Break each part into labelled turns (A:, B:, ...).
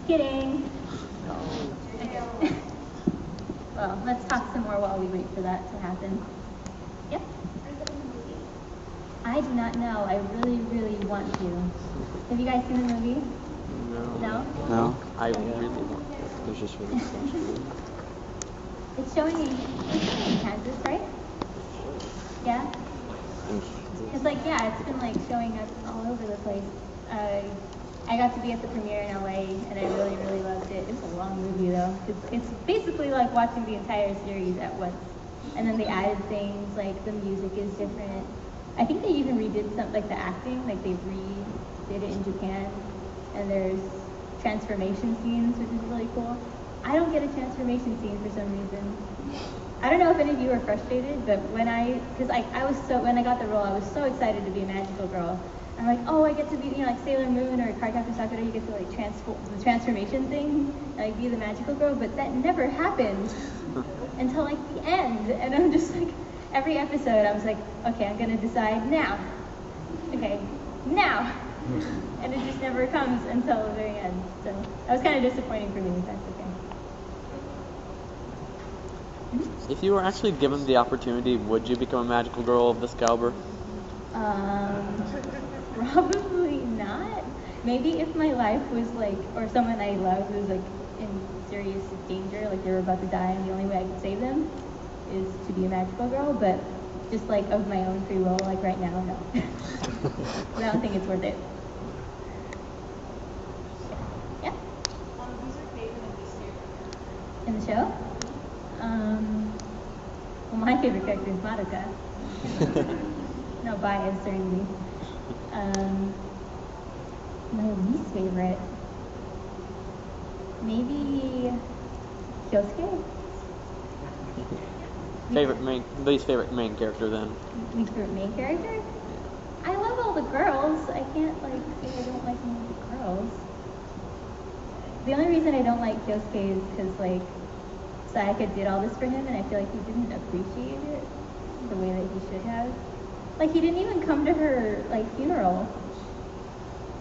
A: Just kidding. Okay. Well, let's talk some more while we wait for that to happen. Yep. I do not know. I really, really want to. Have you guys seen the movie? No?
B: No.
C: I really want to.
B: There's just really so
A: It's showing in Kansas, right? Yeah? It's like, yeah, it's been like showing up all over the place. I got to be at the premiere in LA, and I really, really loved it. It's a long movie though. It's basically like watching the entire series at once. And then they added things, like the music is different. I think they even redid some, like the acting, like they redid it in Japan. And there's transformation scenes, which is really cool. I don't get a transformation scene for some reason. I don't know if any of you are frustrated, but when I got the role, I was so excited to be a magical girl. I'm like, oh, I get to be, like Sailor Moon or Cardcaptor Sakura, you get to like the transformation thing, and like be the magical girl, but that never happened until like the end. And I'm just like, every episode, I was like, okay, I'm gonna decide now. Okay, now. And it just never comes until the very end. So that was kind of disappointing for me, but that's okay.
C: If you were actually given the opportunity, would you become a magical girl of this caliber?
A: Probably not. Maybe if my life was like, or someone I loved was like in serious danger, like they were about to die, and the only way I could save them is to be a magical girl. But just like of my own free will, like right now, no. I don't think it's worth it. Yeah.
D: Who's your favorite and least favorite?
A: In the show? Well, my favorite character is Madoka. No bias, certainly. My least favorite, maybe Kyosuke.
C: Least favorite main character then.
A: Least favorite main character? I love all the girls. I can't like say I don't like any of the girls. The only reason I don't like Kyosuke is because like Sayaka did all this for him, and I feel like he didn't appreciate it the way that he should have. Like, he didn't even come to her, like, funeral.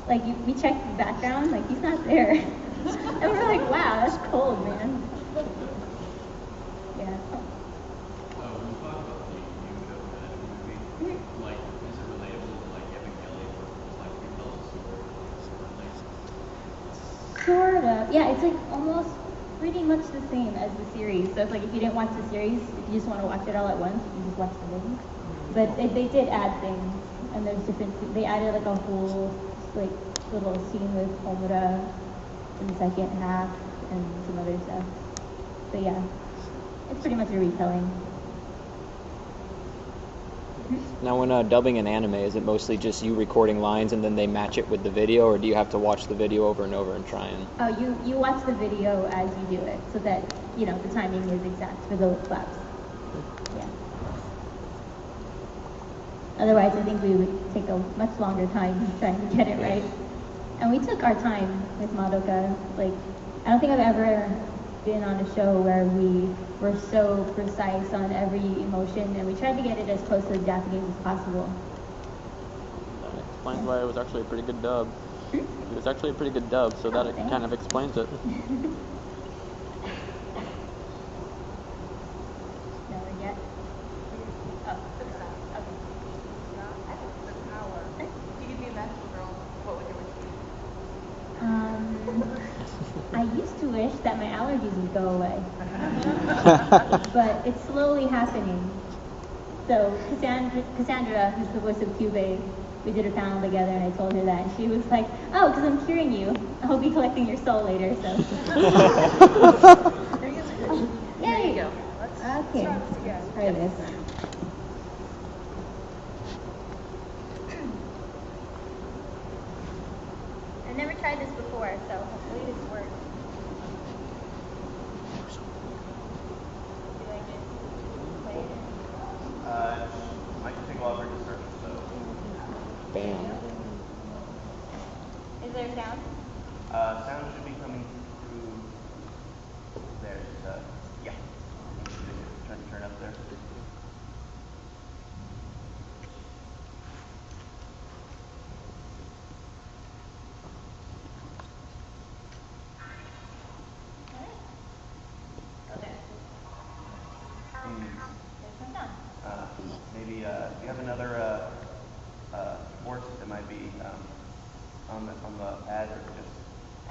A: Like, we checked the background, like, he's not there. And we're like, wow, that's cold, man. Yeah.
E: When you talk about the mood of the movie, like, is it relatable to, like, Evan Kelly, or like, he tells a story?
A: Sort of. Yeah, it's, like, almost pretty much the same as the series. So it's like, if you didn't watch the series, if you just want to watch it all at once, you just watch the movie. But they did add things, and there's different. They added like a whole like little scene with Homura in the second half, and some other stuff. But yeah, it's pretty much a retelling.
B: Now, when dubbing an anime, is it mostly just you recording lines and then they match it with the video, or do you have to watch the video over and over and try and?
A: Oh, you watch the video as you do it, so that the timing is exact for the lip flaps. Yeah. Otherwise, I think we would take a much longer time trying to get it right. And we took our time with Madoka. Like, I don't think I've ever been on a show where we were so precise on every emotion, and we tried to get it as close to the Japanese as possible.
C: That explains why it was actually a pretty good dub. It was actually a pretty good dub, so that it kind of explains it.
A: I used to wish that my allergies would go away, but it's slowly happening. So Cassandra, who's the voice of Cube, we did a panel together, and I told her that, and she was like, "Oh, because I'm curing you. I'll be collecting your soul later." So.
D: There you go.
A: Okay. Let's try this. I've never tried this before, so hopefully this works. Do I just play it?
E: Might take a while for it to start, so.
B: Bam.
A: Is there sound?
E: Sound should be coming through there. Yeah. Try to turn up there.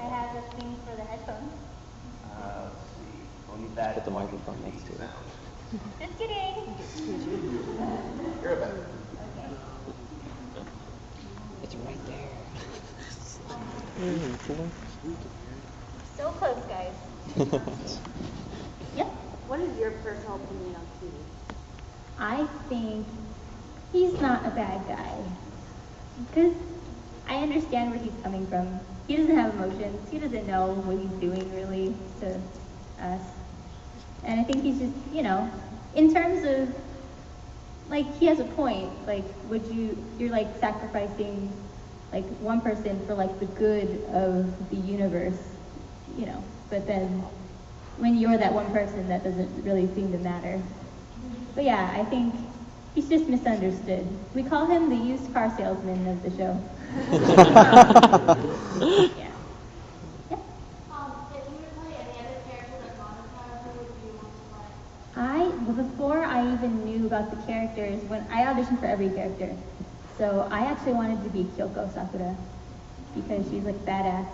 A: I have the thing for the headphones.
E: Let's see. We'll need that.
B: Put the microphone next to it.
A: Just kidding.
E: You're a better.
A: Okay.
B: It's right there.
A: So close, guys. Yep.
D: What is your personal opinion on TV?
A: I think he's not a bad guy. Because I understand where he's coming from. He doesn't have emotions. He doesn't know what he's doing really to us. And I think he's just, you know, in terms of, like, he has a point. Like, you're like sacrificing, like, one person for, like, the good of the universe, you know. But then when you're that one person, that doesn't really seem to matter. But yeah, I think he's just misunderstood. We call him the used car salesman of the show. Yeah. Yeah.
D: If you were to play any other character like Monica, who would you want to play?
A: Before I even knew about the characters, when I auditioned for every character, so I actually wanted to be Kyoko Sakura because she's like badass.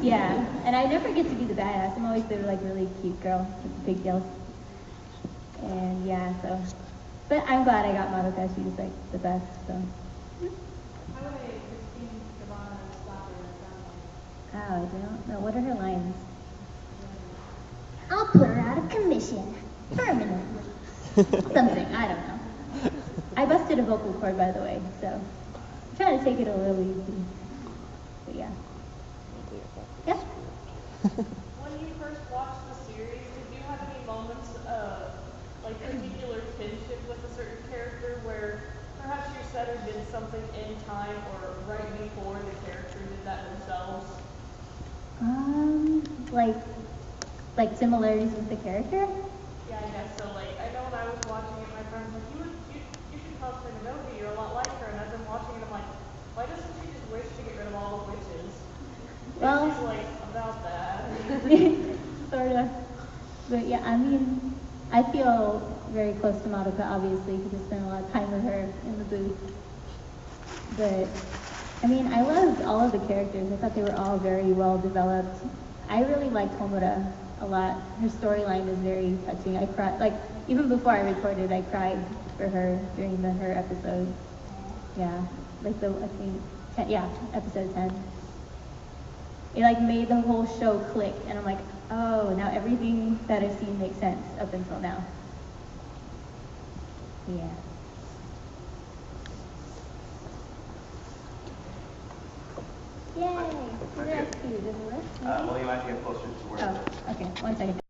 A: Yeah, and I never get to be the badass. I'm always the like really cute girl with the pigtails. And yeah, so, but I'm glad I got Madoka. She's like the best. So.
D: How would Christine Cabanos stop her sound like?
A: Oh, I don't know. What are her lines? I'll put her out of commission permanently. Something, I don't know. I busted a vocal cord, by the way, so I'm trying to take it a little easy. But yeah. Yeah.
F: When you first watched the series, did you have any moments of like particular kinship with a certain character where perhaps your setter did something in time or right before the character did that themselves?
A: Like similarities with the character?
F: Yeah, I guess so. Like I know when I was watching it, my friend was like, you should talk to Madoka, you're a lot like her. And as I'm watching it, I'm like, why doesn't she just wish to get rid of all the witches?
A: Well,
F: she's like about that.
A: sort of. But yeah, I mean, I feel very close to Madoka, obviously, because I spent a lot of time with her in the booth. But, I mean, I loved all of the characters. I thought they were all very well developed. I really liked Homura a lot. Her storyline was very touching. I cried, like, even before I recorded, I cried for her during her episode. Yeah, like episode 10. It like made the whole show click, and I'm like, oh, now everything that I've seen makes sense up until now. Yeah. Yay! Congrats, dude. Does it work?
E: Well, you might get closer to where.
A: Oh, okay. 1 second.